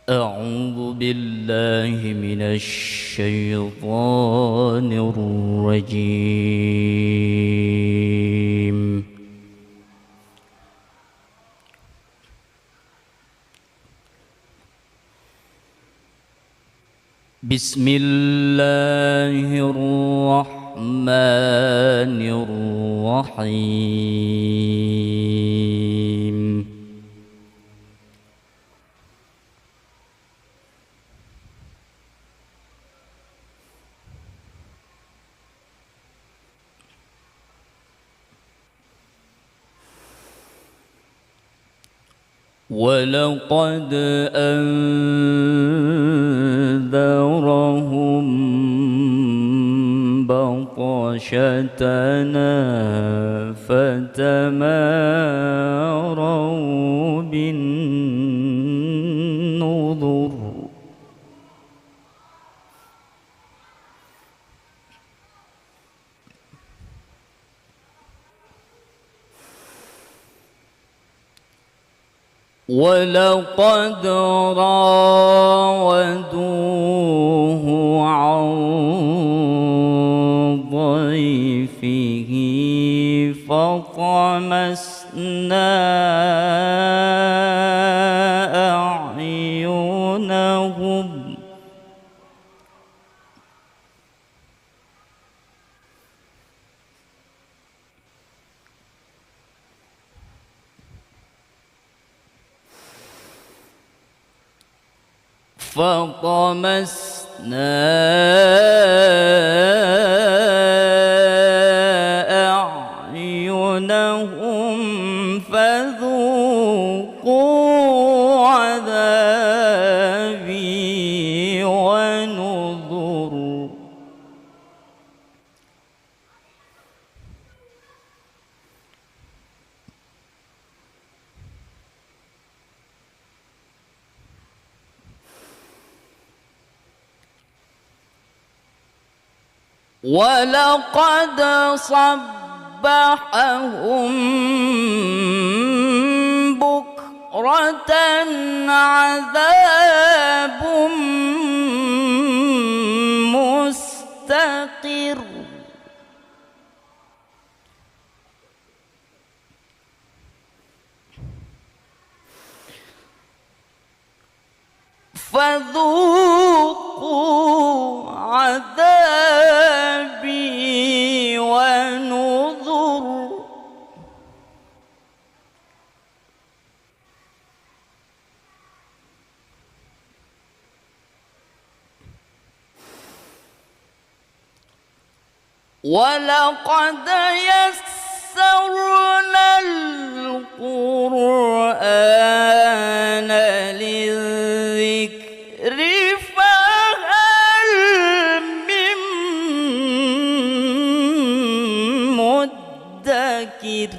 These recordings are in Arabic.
أعوذ بالله من الشيطان الرجيم. بسم الله الرحمن الرحيم. ولقد أنذرهم بطشتنا فتماروا بالنذر. ولقد راودوه عن ضيفه فطمسنا أعينهم فذوقوا عذابي ونذر. ولقد صبحهم بكرة عذاب مستقر. فذوقوا عذابي ونذر. ولقد يسرنا القرآن للذكر فهل من مدكر.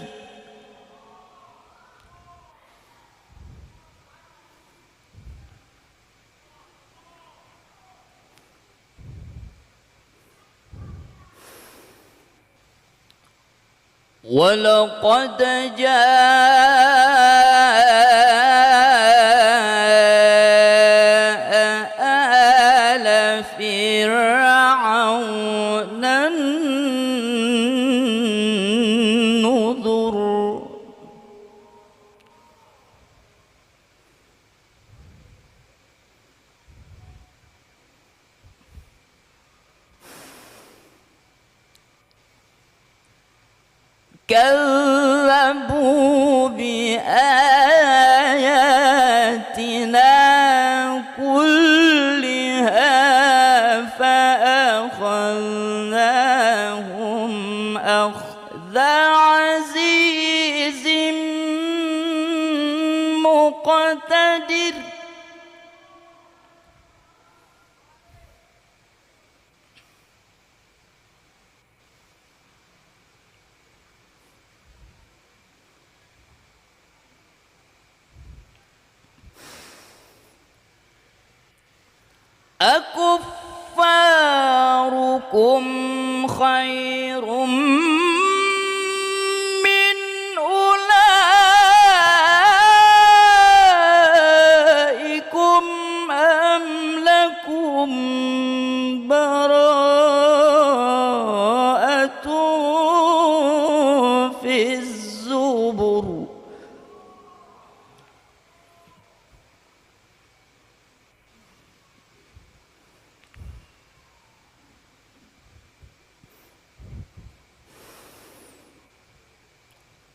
ولقد جاء آل فرعون النذر. كذبوا بآياتنا كلها فأخذناهم أخذ عزيز مقتدر. أكفاركم خير من أولئكم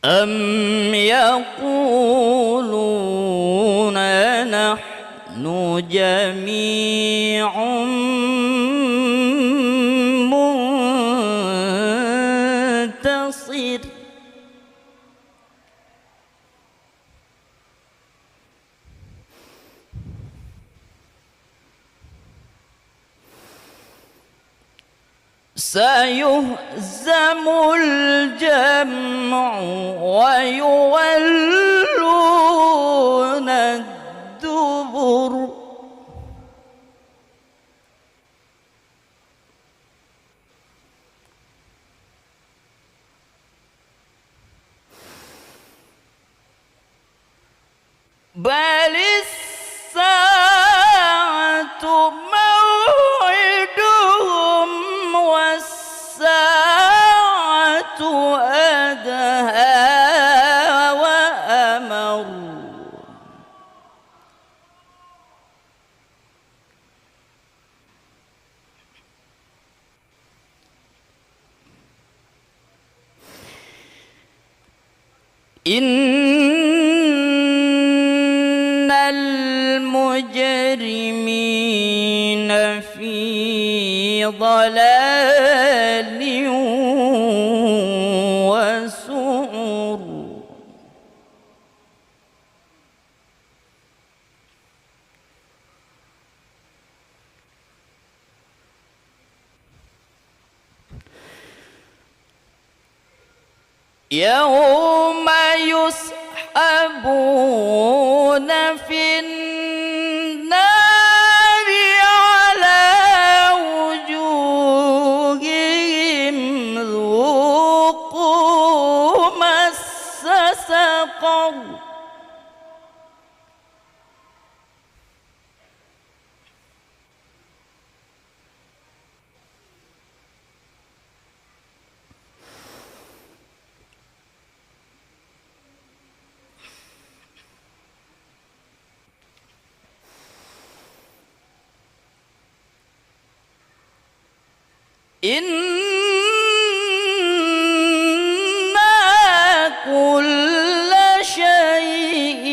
أم يقولون نحن جميع منتصر سيهزم الجمع ويولون الدبر بل الساعة موعدهم والساعة أدهى وأمر إن المجرمين في ضلال وسعر يوم يسحبون في النار على وجوههم ذوقوا مس سقر إنا كل شيء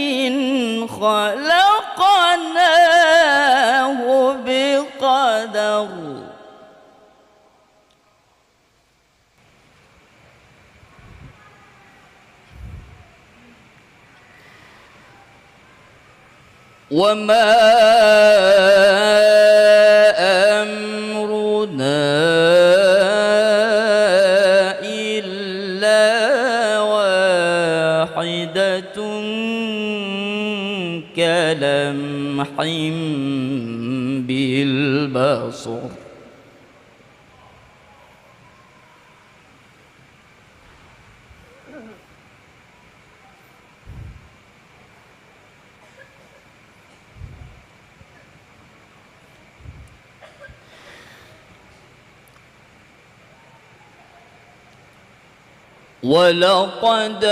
خلقناه بقدر وما أمرنا إلا واحدة كلمح بالبصر ولقد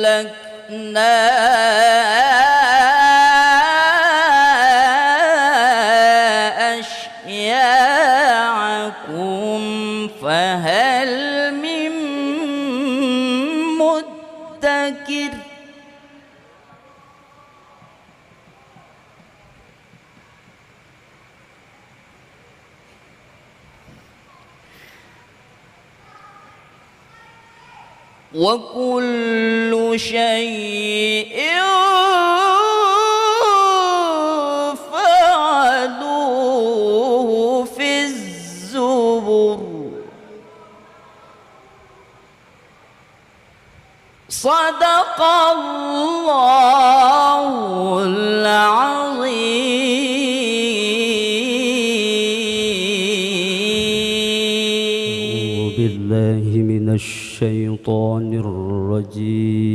أهلكنا أشياعكم فهل من مدكر وكل شيء فعلوه في الزبر صدق الله العظيم بالله من الشيطان الرجيم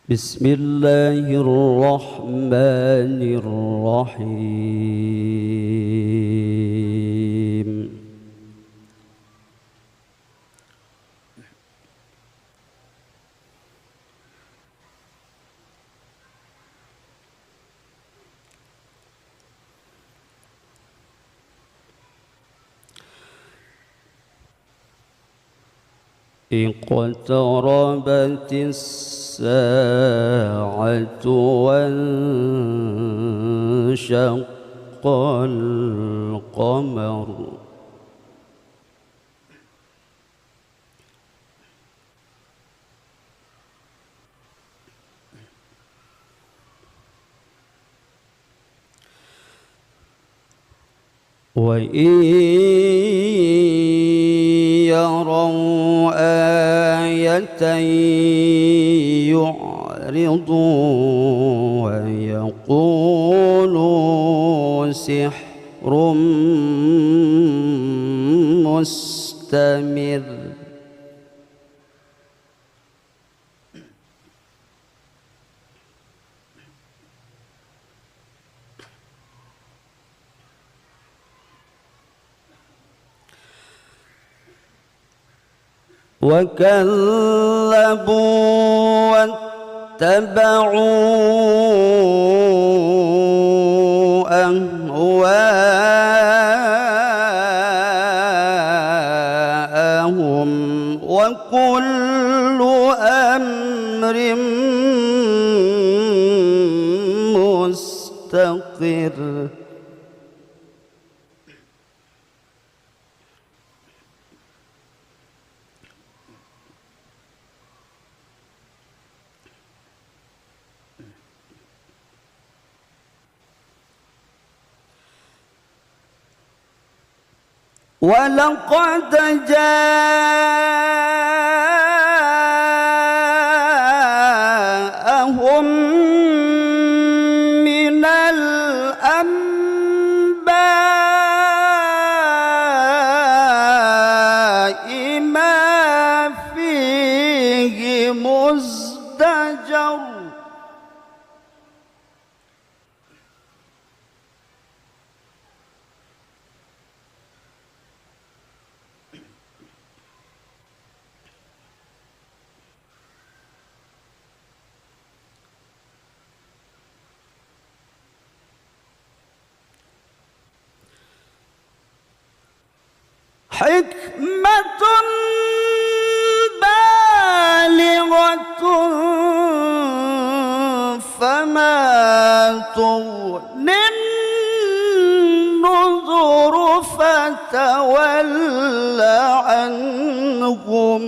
بسم الله الرحمن الرحيم اقتربت الساعة وانشق القمر وإن يروا آية يعرضوا ويقولوا سحر مستمر وكذبوا واتبعوا أهواءهم وكل أمر مستقر ولقد جاءهم من الأنباء ما فيه مزدجر حكمة بالغة فما تغني النذر فتول عنهم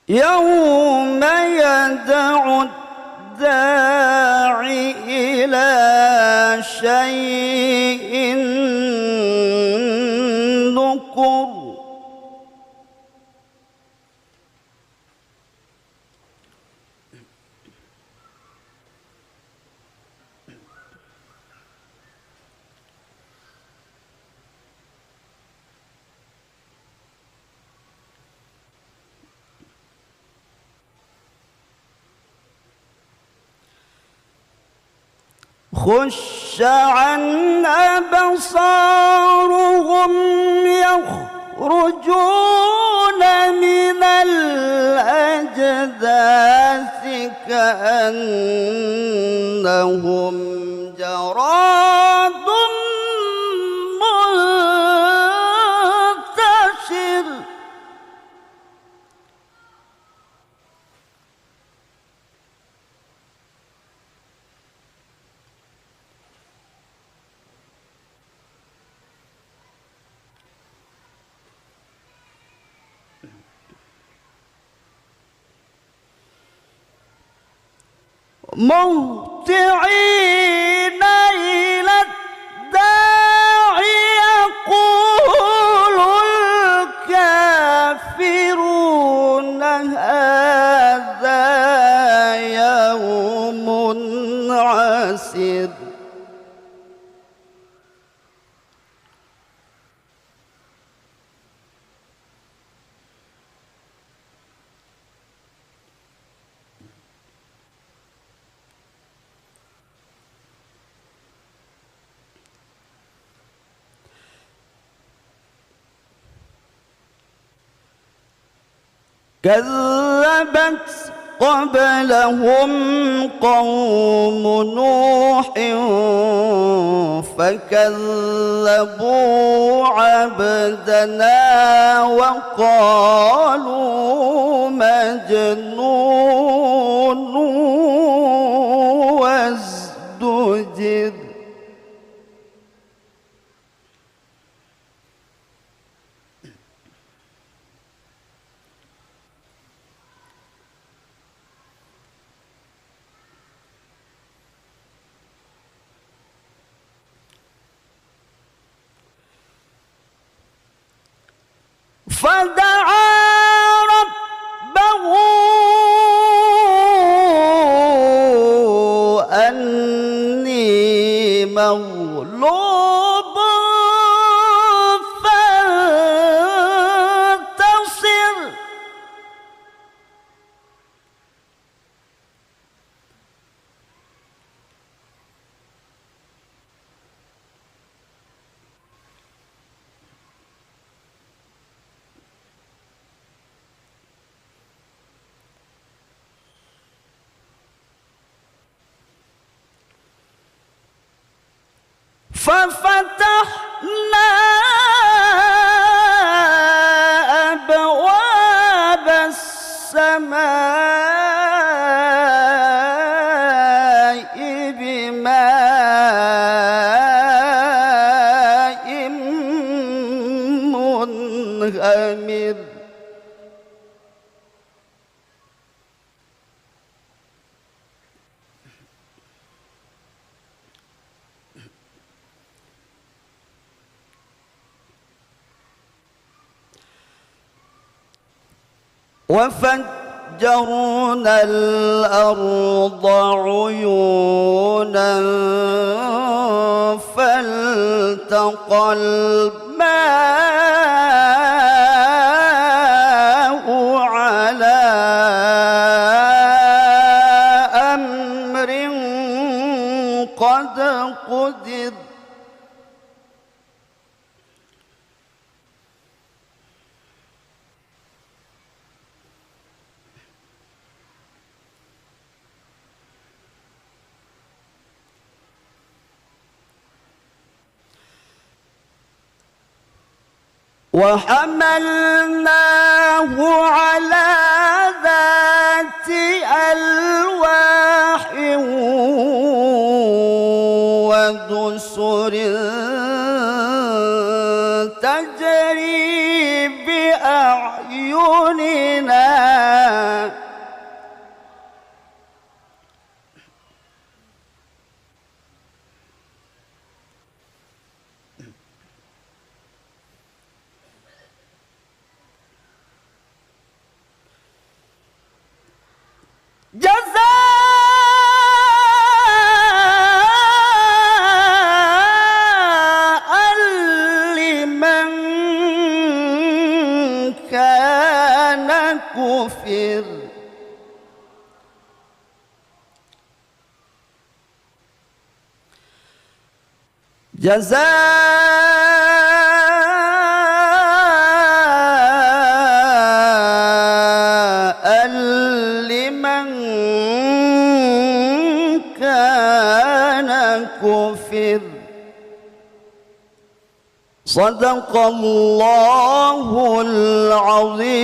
يوم يدعو الداعي إلى شيء نكر خش عن أبصارهم يخرجون من الأجداث كأنهم جراد منتشر مهطعين إلى الداعي يقول الكافرون هذا يوم عسر كذبت قبلهم قوم نوح فكذبوا عبدنا وقالوا مجنون وازدجر فدعا ربه أني مغلوب فانتصر ففتحنا أبواب السماء بماء منهمر وفجرنا الأرض عيونا فالتقى الماء على أمر قد قدر وحملناه على ذات ألواح ودسر تجري بأعيننا جزاء لمن كان كفر جزاء لمن كان كفر صدق الله العظيم.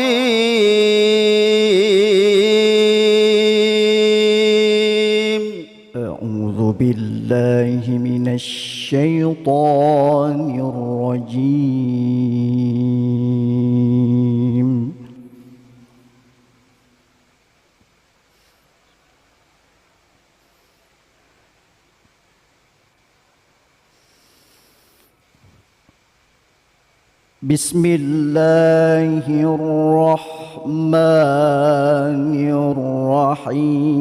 أعوذ بالله من الشيطان الرجيم. بسم الله الرحمن الرحيم.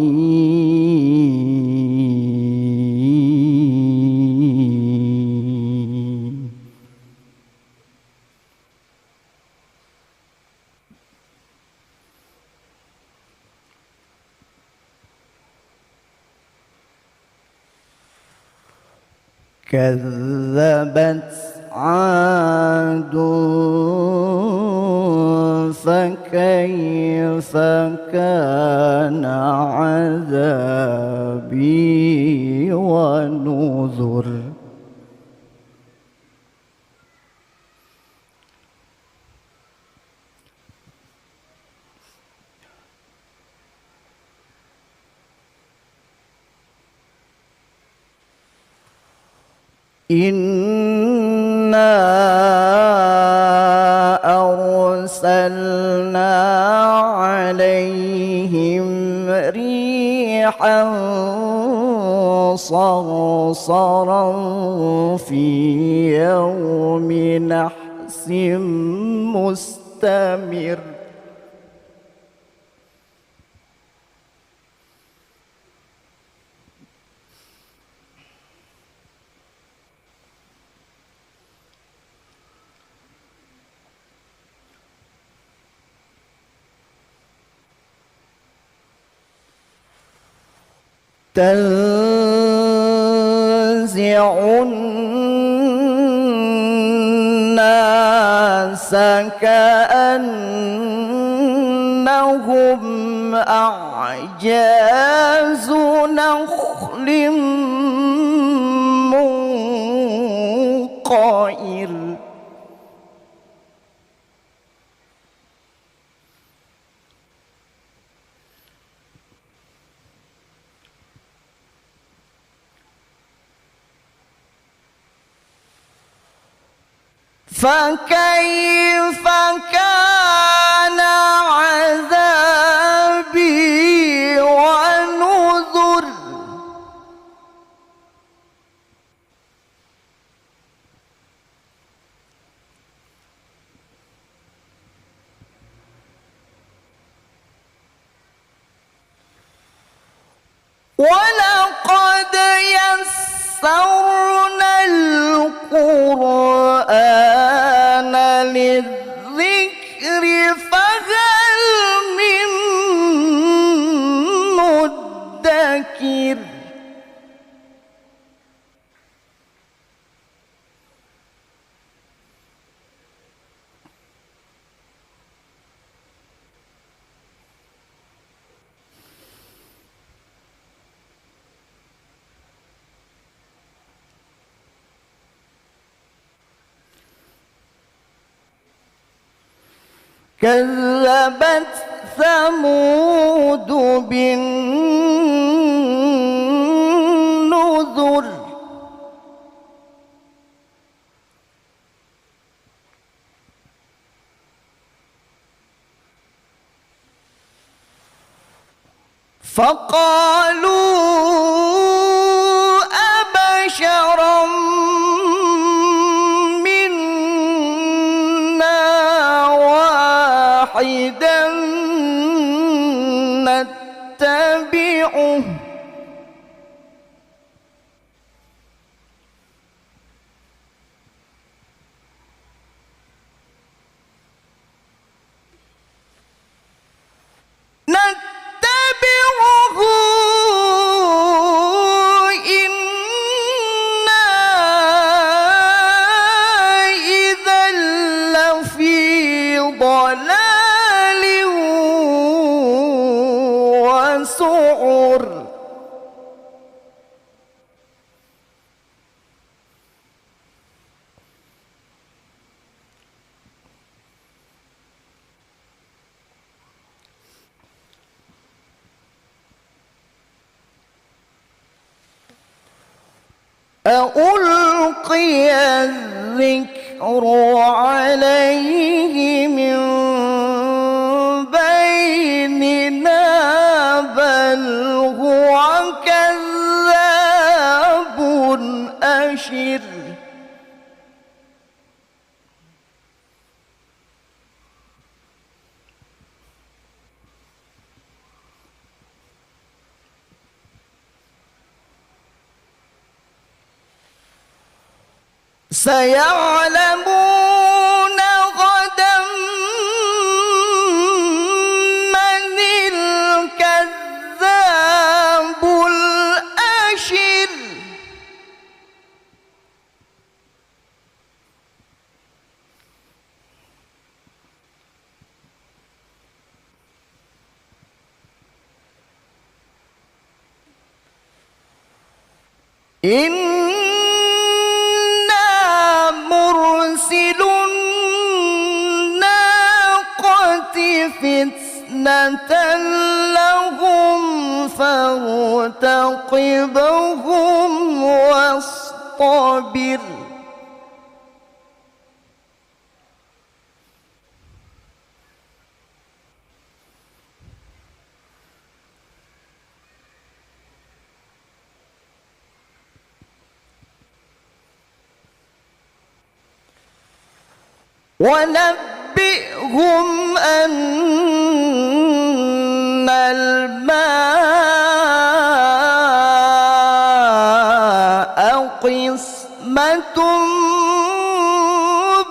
كذبت عاد فكيف كان عذابي ونذر إنا أرسلنا عليهم ريحا صرصرا في يوم نحس مستمر تنزع الناس كأنهم أعجاز نخل منقعر فكيف كان عذابي ونذر ولقد يسرنا القرآن للذكر فهل من مدكر كذبت ثمود بالنذر فقالوا أبشرا منا واحدا نتبعه إنا إذا لفي ضلال وسعر أألقي الذكر عليه من بيننا بل هو كذاب أشر سيعلمون غدا من الكذاب الأشر إنا مرسل الناقة فتنة لهم فارتقبهم واصطبر ونبئهم أن الماء قسمة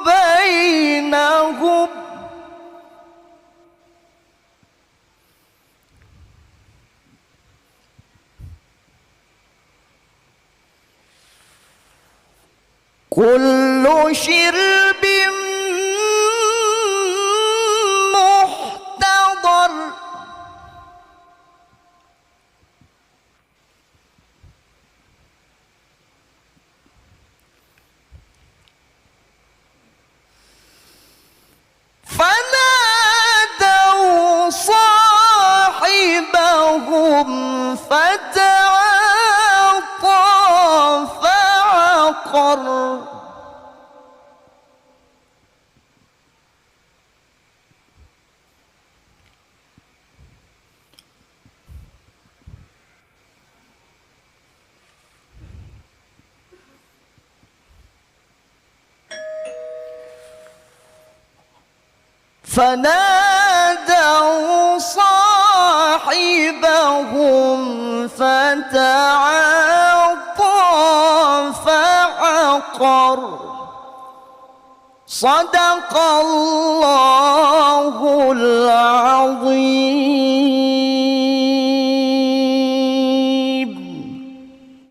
بينهم كل شرب محتضر فنادوا صاحبهم فتعاطى فعقر فنادوا صاحبهم فتعاطى فعقر صدق الله العظيم.